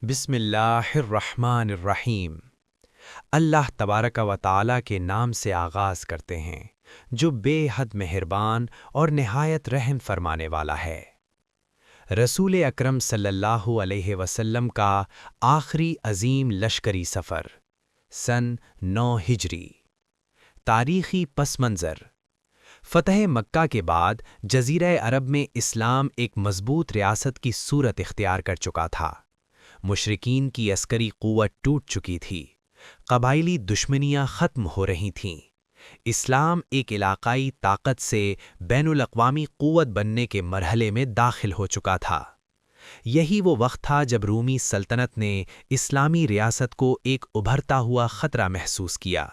بسم اللہ الرحمن الرحیم۔ اللہ تبارک و تعالی کے نام سے آغاز کرتے ہیں جو بے حد مہربان اور نہایت رحم فرمانے والا ہے۔ رسول اکرم صلی اللہ علیہ وسلم کا آخری عظیم لشکری سفر سن 9 ہجری۔ تاریخی پس منظر: فتح مکہ کے بعد جزیرہ عرب میں اسلام ایک مضبوط ریاست کی صورت اختیار کر چکا تھا۔ مشرکین کی عسکری قوت ٹوٹ چکی تھی، قبائلی دشمنیاں ختم ہو رہی تھیں، اسلام ایک علاقائی طاقت سے بین الاقوامی قوت بننے کے مرحلے میں داخل ہو چکا تھا۔ یہی وہ وقت تھا جب رومی سلطنت نے اسلامی ریاست کو ایک ابھرتا ہوا خطرہ محسوس کیا۔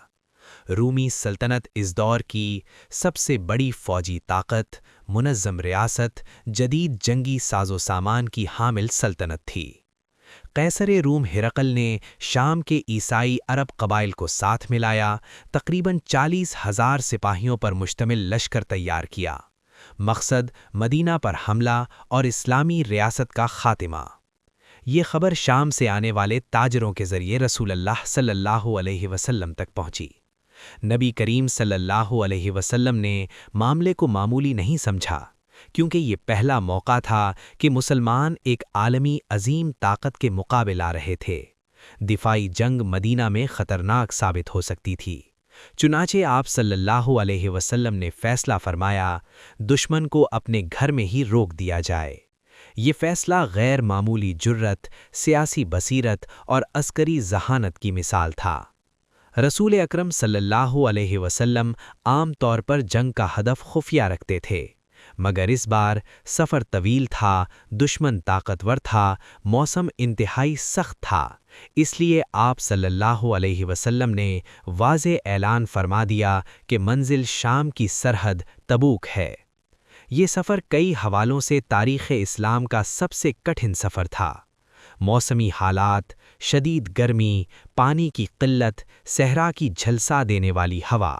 رومی سلطنت اس دور کی سب سے بڑی فوجی طاقت، منظم ریاست، جدید جنگی ساز و سامان کی حامل سلطنت تھی۔ قیصر روم ہرقل نے شام کے عیسائی عرب قبائل کو ساتھ ملایا، تقریباً 40,000 سپاہیوں پر مشتمل لشکر تیار کیا۔ مقصد مدینہ پر حملہ اور اسلامی ریاست کا خاتمہ۔ یہ خبر شام سے آنے والے تاجروں کے ذریعے رسول اللہ صلی اللہ علیہ وسلم تک پہنچی۔ نبی کریم صلی اللہ علیہ وسلم نے معاملے کو معمولی نہیں سمجھا، کیونکہ یہ پہلا موقع تھا کہ مسلمان ایک عالمی عظیم طاقت کے مقابل آ رہے تھے۔ دفاعی جنگ مدینہ میں خطرناک ثابت ہو سکتی تھی۔ چنانچہ آپ صلی اللہ علیہ وسلم نے فیصلہ فرمایا، دشمن کو اپنے گھر میں ہی روک دیا جائے۔ یہ فیصلہ غیر معمولی جرأت، سیاسی بصیرت اور عسکری ذہانت کی مثال تھا۔ رسول اکرم صلی اللہ علیہ وسلم عام طور پر جنگ کا ہدف خفیہ رکھتے تھے، مگر اس بار سفر طویل تھا، دشمن طاقتور تھا، موسم انتہائی سخت تھا، اس لیے آپ صلی اللہ علیہ وسلم نے واضح اعلان فرما دیا کہ منزل شام کی سرحد تبوک ہے۔ یہ سفر کئی حوالوں سے تاریخ اسلام کا سب سے کٹھن سفر تھا۔ موسمی حالات، شدید گرمی، پانی کی قلت، صحرا کی جھلسا دینے والی ہوا،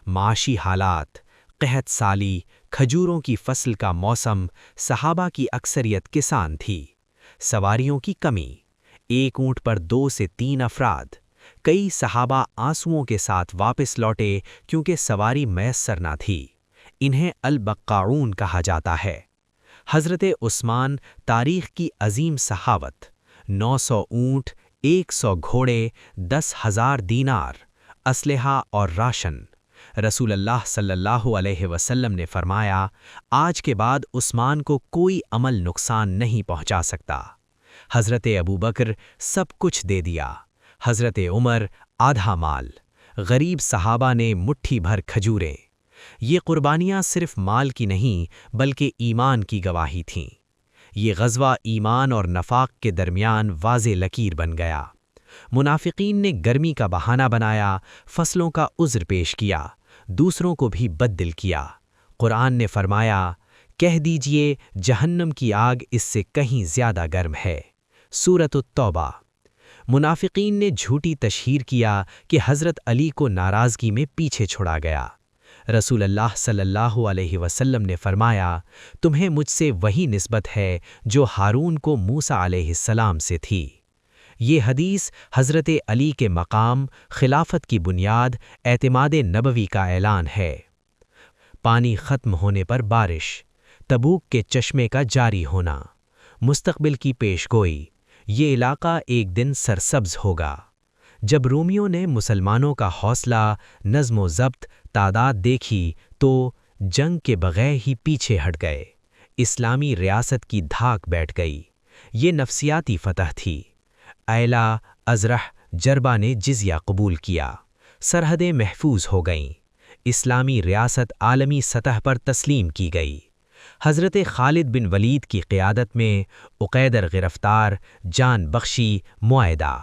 معاشی حالات، قحط سالی، کھجوروں کی فصل کا موسم، صحابہ کی اکثریت کسان تھی، سواریوں کی کمی، ایک اونٹ پر 2 سے 3 افراد، کئی صحابہ آنسوؤں کے ساتھ واپس لوٹے کیونکہ سواری میسر نہ تھی، انہیں البقاعون کہا جاتا ہے۔ حضرت عثمان تاریخ کی عظیم صحابت، 900 اونٹ، 100 گھوڑے، 10,000 دینار، اسلحہ اور راشن۔ رسول اللہ صلی اللہ علیہ وسلم نے فرمایا، آج کے بعد عثمان کو کوئی عمل نقصان نہیں پہنچا سکتا۔ حضرت ابوبکر سب کچھ دے دیا، حضرت عمر آدھا مال، غریب صحابہ نے مٹھی بھر کھجوریں۔ یہ قربانیاں صرف مال کی نہیں بلکہ ایمان کی گواہی تھیں۔ یہ غزوہ ایمان اور نفاق کے درمیان واضح لکیر بن گیا۔ منافقین نے گرمی کا بہانہ بنایا، فصلوں کا عذر پیش کیا، دوسروں کو بھی بددل کیا۔ قرآن نے فرمایا، کہہ دیجئے جہنم کی آگ اس سے کہیں زیادہ گرم ہے۔ سورۃ التوبہ۔ منافقین نے جھوٹی تشہیر کیا کہ حضرت علی کو ناراضگی میں پیچھے چھوڑا گیا۔ رسول اللہ صلی اللہ علیہ وسلم نے فرمایا، تمہیں مجھ سے وہی نسبت ہے جو ہارون کو موسیٰ علیہ السلام سے تھی۔ یہ حدیث حضرت علی کے مقام، خلافت کی بنیاد، اعتماد نبوی کا اعلان ہے۔ پانی ختم ہونے پر بارش، تبوک کے چشمے کا جاری ہونا، مستقبل کی پیش گوئی، یہ علاقہ ایک دن سرسبز ہوگا۔ جب رومیوں نے مسلمانوں کا حوصلہ، نظم و ضبط، تعداد دیکھی تو جنگ کے بغیر ہی پیچھے ہٹ گئے، اسلامی ریاست کی دھاک بیٹھ گئی۔ یہ نفسیاتی فتح تھی۔ ایلا، ازرح، جربہ نے جزیہ قبول کیا، سرحدیں محفوظ ہو گئیں، اسلامی ریاست عالمی سطح پر تسلیم کی گئی۔ حضرت خالد بن ولید کی قیادت میں عقیدر گرفتار، جان بخشی، معاہدہ،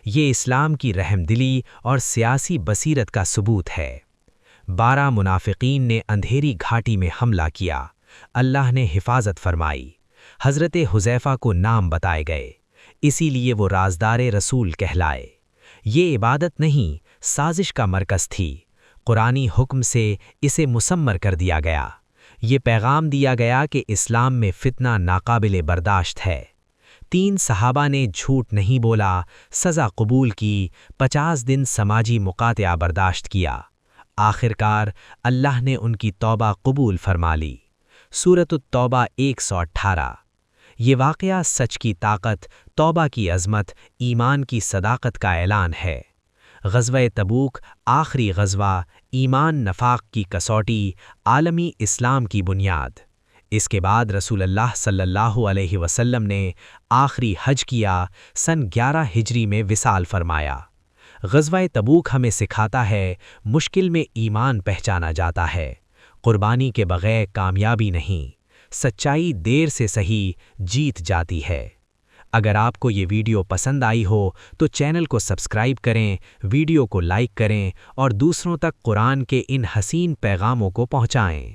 یہ اسلام کی رحم دلی اور سیاسی بصیرت کا ثبوت ہے۔ 12 منافقین نے اندھیری گھاٹی میں حملہ کیا، اللہ نے حفاظت فرمائی، حضرت حذیفہ کو نام بتائے گئے، اسی لیے وہ رازدار رسول کہلائے۔ یہ عبادت نہیں، سازش کا مرکز تھی، قرآنی حکم سے اسے مسمر کر دیا گیا۔ یہ پیغام دیا گیا کہ اسلام میں فتنہ ناقابل برداشت ہے۔ 3 صحابہ نے جھوٹ نہیں بولا، سزا قبول کی، 50 دن سماجی مقاطعہ برداشت کیا۔ آخرکار اللہ نے ان کی توبہ قبول فرما لی۔ سورۃ التوبہ 118۔ یہ واقعہ سچ کی طاقت، توبہ کی عظمت، ایمان کی صداقت کا اعلان ہے۔ غزوہ تبوک آخری غزوہ، ایمان نفاق کی کسوٹی، عالمی اسلام کی بنیاد۔ اس کے بعد رسول اللہ صلی اللہ علیہ وسلم نے آخری حج کیا، سن 11 ہجری میں وصال فرمایا۔ غزوہ تبوک ہمیں سکھاتا ہے، مشکل میں ایمان پہچانا جاتا ہے، قربانی کے بغیر کامیابی نہیں، سچائی دیر سے صحیح جیت جاتی ہے۔ اگر آپ کو یہ ویڈیو پسند آئی ہو تو چینل کو سبسکرائب کریں، ویڈیو کو لائک کریں اور دوسروں تک قرآن کے ان حسین پیغاموں کو پہنچائیں۔